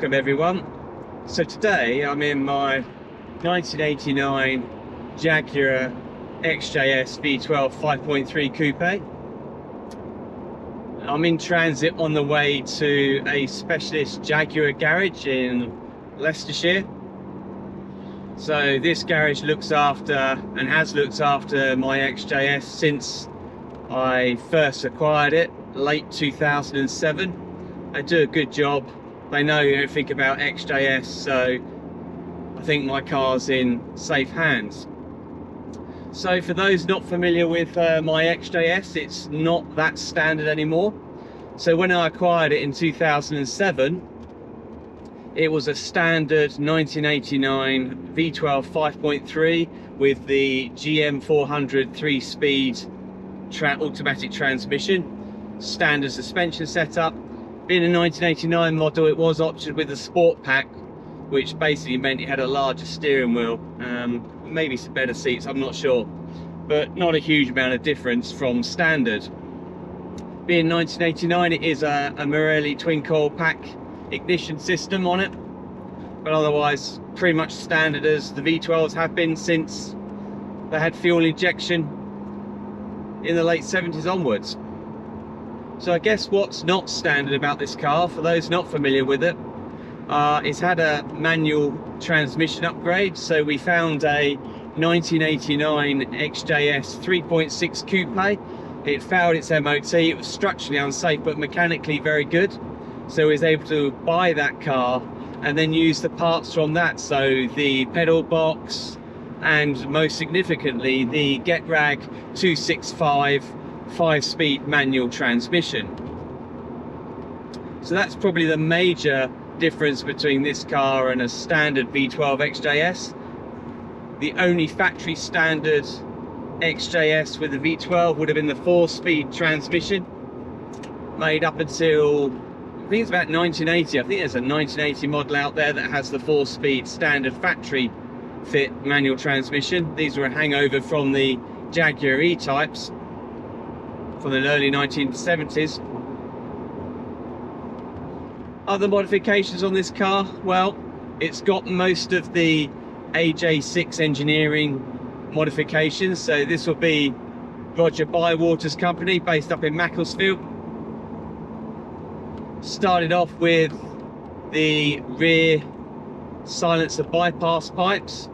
welcome everyone. So today I'm in my 1989 Jaguar XJ-S V12 5.3 Coupe. I'm in transit on the way to a specialist Jaguar garage in Leicestershire. So this garage looks after and has looked after my XJ-S since I first acquired it, late 2007. They do a good job. They know everything about XJ-S, so I think my car's in safe hands. So for those not familiar with my XJ-S, it's not that standard anymore. So when I acquired it in 2007, it was a standard 1989 V12 5.3 with the GM400 3-speed automatic transmission, standard suspension setup. Being a 1989 model, it was optioned with a sport pack, which basically meant it had a larger steering wheel, maybe some better seats, I'm not sure, but not a huge amount of difference from standard. Being 1989, it is a Marelli twin coil pack ignition system on it, but otherwise pretty much standard as the V12s have been since they had fuel injection in the late 70s onwards. So I guess what's not standard about this car, for those not familiar with it, it's had a manual transmission upgrade. So we found a 1989 XJ-S 3.6 Coupe. It failed its MOT, it was structurally unsafe but mechanically very good. So we was able to buy that car and then use the parts from that. So the pedal box and most significantly the GetRag 265 5-speed manual transmission. So that's probably the major difference between this car and a standard V12 XJ-S. The only factory standard XJ-S with the V12 would have been the 4-speed transmission, made up until I think it's about 1980. I think there's a 1980 model out there that has the 4-speed standard factory fit manual transmission. These were a hangover from the Jaguar E-types from the early 1970s. Other modifications on this car, well, it's got most of the AJ6 engineering modifications. So this will be Roger Bywater's company based up in Macclesfield. Started off with the rear silencer bypass pipes.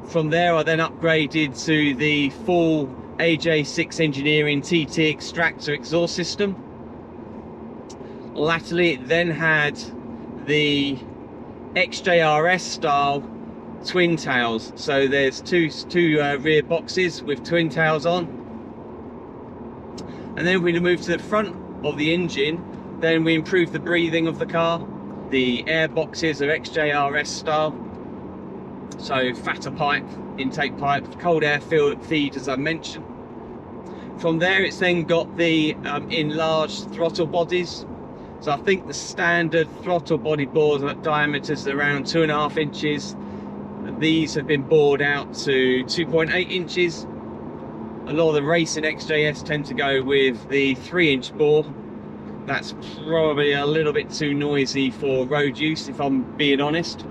From there I then upgraded to the full AJ6 engineering TT extractor exhaust system. Latterly it then had the XJRS style twin tails. So there's two rear boxes with twin tails on. And then we move to the front of the engine, then we improved the breathing of the car. The air boxes are XJRS style. So fatter pipe, intake pipe, cold air feed as I mentioned. From there it's then got the enlarged throttle bodies. So I think the standard throttle body bore diameters are around 2.5 inches. These have been bored out to 2.8 inches. A lot of the racing XJ-S tend to go with the 3-inch bore. That's probably a little bit too noisy for road use, if I'm being honest.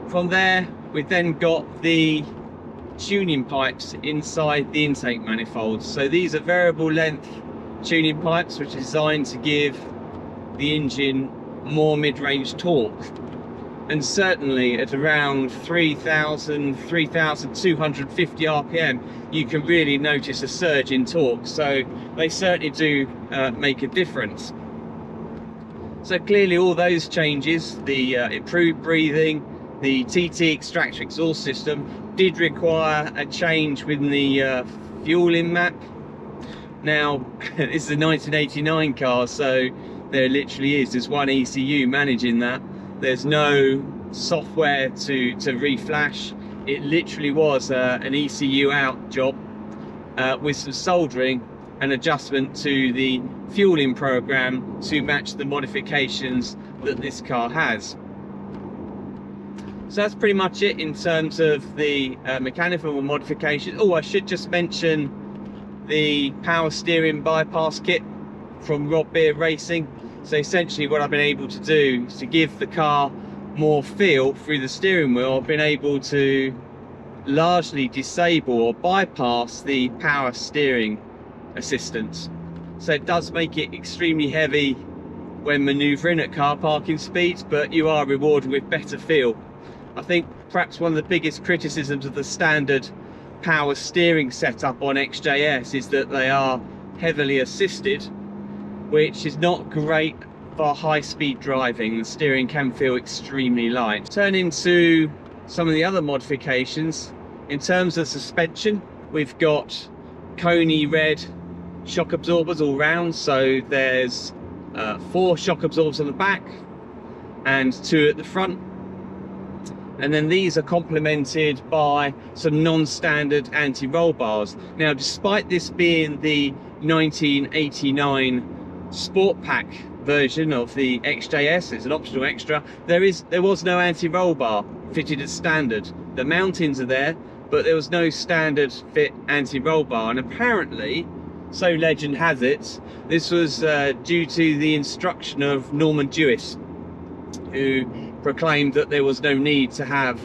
From there we've then got the tuning pipes inside the intake manifolds. So these are variable length tuning pipes which are designed to give the engine more mid-range torque, and certainly at around 3,250 RPM you can really notice a surge in torque. So they certainly do make a difference. So clearly all those changes, the improved breathing, the TT extractor exhaust system, did require a change within the fueling map. Now this is a 1989 car, so there literally is one ECU managing that. There's no software to reflash. It literally was an ECU out job with some soldering and adjustment to the fueling program to match the modifications that this car has. So that's pretty much it in terms of the mechanical modifications. Oh, I should just mention the power steering bypass kit from Rob Beer Racing. So essentially what I've been able to do is to give the car more feel through the steering wheel. I've been able to largely disable or bypass the power steering assistance. So it does make it extremely heavy when manoeuvring at car parking speeds, but you are rewarded with better feel. I think perhaps one of the biggest criticisms of the standard power steering setup on XJ-S is that they are heavily assisted, which is not great for high-speed driving. The steering can feel extremely light. Turning to some of the other modifications, in terms of suspension, we've got Coney red shock absorbers all round. So there's 4 shock absorbers on the back and 2 at the front. And then these are complemented by some non-standard anti-roll bars. Now, despite this being the 1989 Sport Pack version of the XJ-S, it's an optional extra, there was no anti-roll bar fitted as standard. The mountings are there, but there was no standard fit anti-roll bar. And apparently, so legend has it, this was due to the instruction of Norman Jewis, who proclaimed that there was no need to have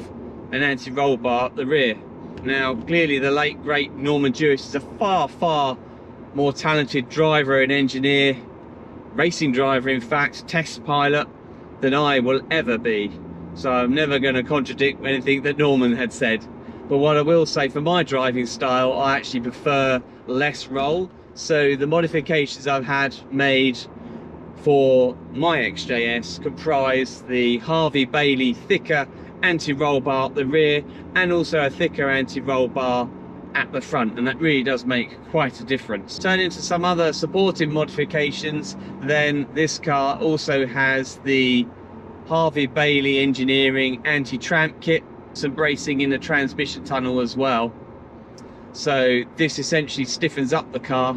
an anti-roll bar at the rear. Now, clearly the late great Norman Jewis is a far more talented driver and engineer, racing driver in fact, test pilot, than I will ever be. So I'm never going to contradict anything that Norman had said. But what I will say, for my driving style, I actually prefer less roll. So the modifications I've had made for my XJ-S comprise the Harvey Bailey thicker anti-roll bar at the rear and also a thicker anti-roll bar at the front, and that really does make quite a difference. Turning to some other supporting modifications, then this car also has the Harvey Bailey Engineering anti-tramp kit, some bracing in the transmission tunnel as well. So this essentially stiffens up the car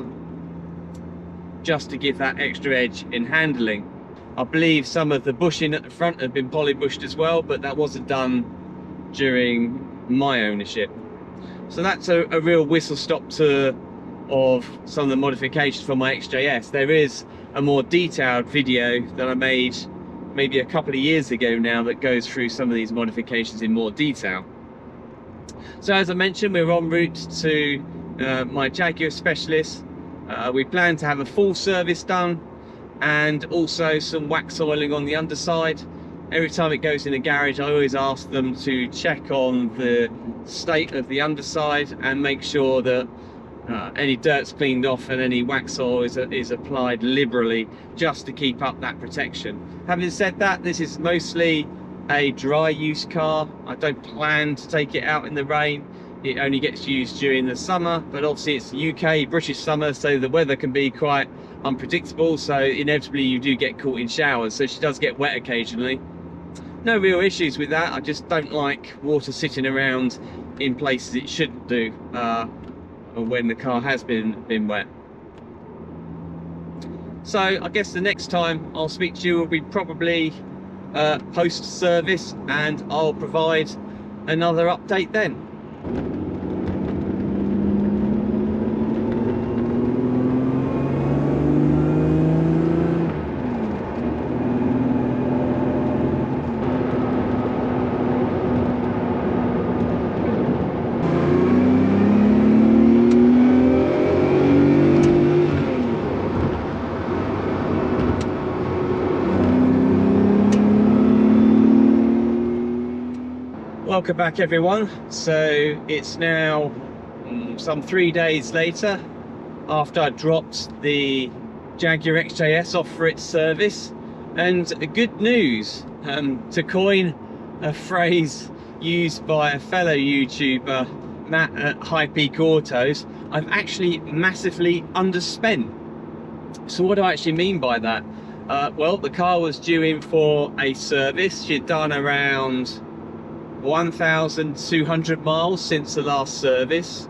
just to give that extra edge in handling. I believe some of the bushing at the front have been poly-bushed as well, but that wasn't done during my ownership. So that's a real whistle-stop tour of some of the modifications for my XJ-S. There is a more detailed video that I made maybe a couple of years ago now that goes through some of these modifications in more detail. So as I mentioned, we're en route to my Jaguar Specialist. We plan to have a full service done and also some wax oiling on the underside. Every time it goes in the garage, I always ask them to check on the state of the underside and make sure that any dirt's cleaned off and any wax oil is applied liberally, just to keep up that protection. Having said that, this is mostly a dry use car. I don't plan to take it out in the rain. It only gets used during the summer, but obviously it's UK, British summer, so the weather can be quite unpredictable, so inevitably you do get caught in showers, so she does get wet occasionally. No real issues with that. I just don't like water sitting around in places it shouldn't do when the car has been wet. So I guess the next time I'll speak to you will be probably post-service, and I'll provide another update then. Welcome back everyone. So it's now some 3 days later after I dropped the Jaguar XJ-S off for its service, and good news, to coin a phrase used by a fellow YouTuber, Matt at High Peak Autos, I've actually massively underspent. So what do I actually mean by that? Well, the car was due in for a service. She'd done around 1,200 miles since the last service,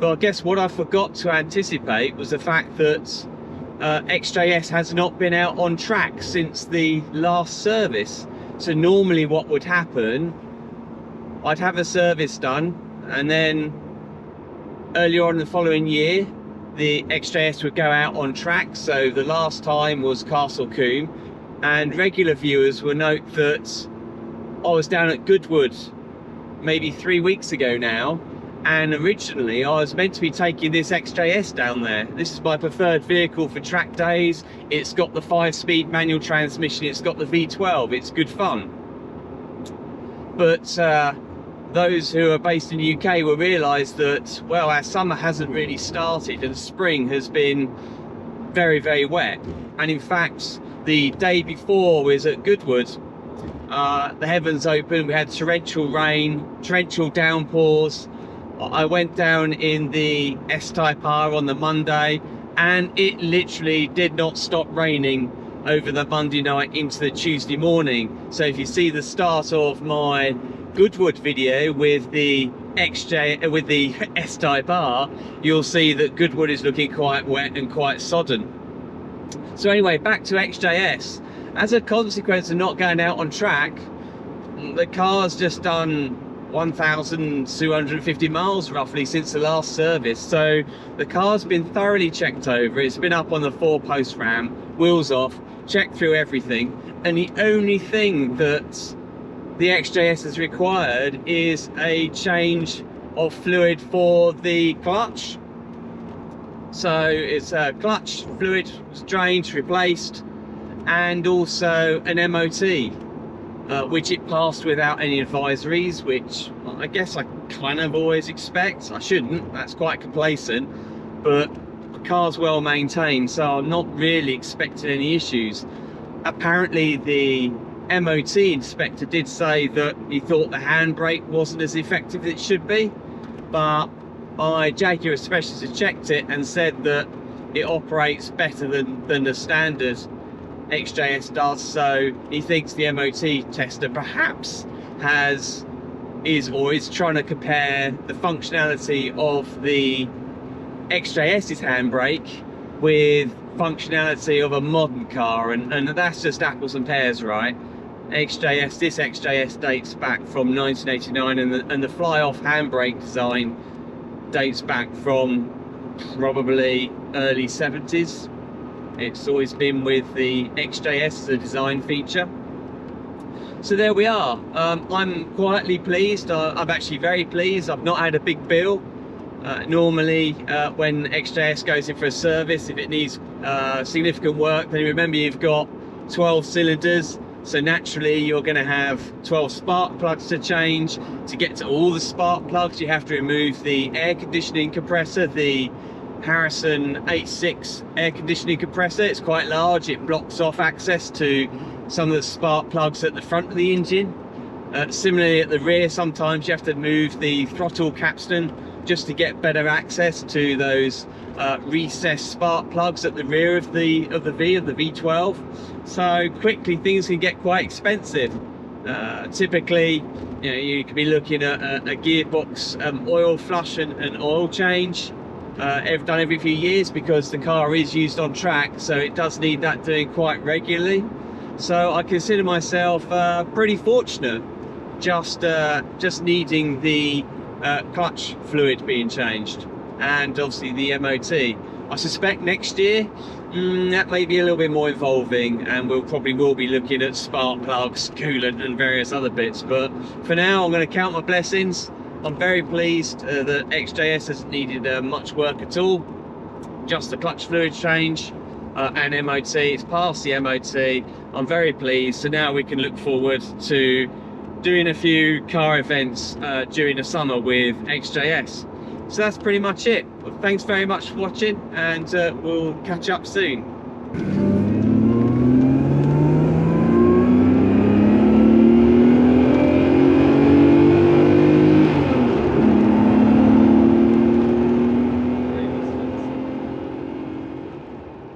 but I guess what I forgot to anticipate was the fact that XJ-S has not been out on track since the last service. So normally what would happen, I'd have a service done, and then earlier on in the following year the XJ-S would go out on track. So the last time was Castle Combe, and regular viewers will note that I was down at Goodwood maybe 3 weeks ago now, and originally I was meant to be taking this XJ-S down there. This is my preferred vehicle for track days. It's got the 5-speed manual transmission, it's got the V12, it's good fun. But those who are based in the UK will realise that, well, our summer hasn't really started and spring has been very, very wet. And in fact, the day before we was at Goodwood, the heavens opened, we had torrential rain, torrential downpours. I went down in the S-Type R on the Monday, and it literally did not stop raining over the Monday night into the Tuesday morning. So if you see the start of my Goodwood video with the S-Type R, you'll see that Goodwood is looking quite wet and quite sodden. So anyway, back to XJ-S. As a consequence of not going out on track, the car's just done 1,250 miles roughly since the last service. So the car's been thoroughly checked over. It's been up on the 4-post ram, wheels off, checked through everything, and the only thing that the XJ-S has required is a change of fluid for the clutch. So it's a clutch fluid was drained, replaced, and also an MOT. Which it passed without any advisories, which I guess I kind of always expect. I shouldn't, that's quite complacent, but the car's well maintained, so I'm not really expecting any issues. Apparently the MOT inspector did say that he thought the handbrake wasn't as effective as it should be, but my Jaguar Specialist has checked it and said that it operates better than the standard XJ-S does. So he thinks the MOT tester perhaps is trying to compare the functionality of the XJ-S's handbrake with functionality of a modern car, and that's just apples and pears, right? This XJ-S dates back from 1989, and the fly-off handbrake design dates back from probably early 70s. It's always been with the XJ-S as a design feature. So there we are. I'm quietly pleased. I'm actually very pleased. I've not had a big bill. Normally when XJ-S goes in for a service, if it needs significant work, then remember you've got 12 cylinders, so naturally you're going to have 12 spark plugs to change. To get to all the spark plugs, you have to remove the air conditioning compressor, the Harrison 86 air conditioning compressor. It's quite large, it blocks off access to some of the spark plugs at the front of the engine. Similarly at the rear, sometimes you have to move the throttle capstan just to get better access to those recessed spark plugs at the rear of the V12. So quickly things can get quite expensive. Typically, you know, you could be looking at a gearbox oil flush and oil change done every few years, because the car is used on track, so it does need that doing quite regularly. So I consider myself pretty fortunate, just needing the clutch fluid being changed, and obviously the MOT. I suspect next year that may be a little bit more involving, and we'll probably be looking at spark plugs, coolant and various other bits. But for now I'm going to count my blessings. I'm very pleased that XJ-S hasn't needed much work at all, just the clutch fluid change and MOT. It's passed the MOT. I'm very pleased. So now we can look forward to doing a few car events during the summer with XJ-S. So that's pretty much it. Well, thanks very much for watching, and we'll catch up soon.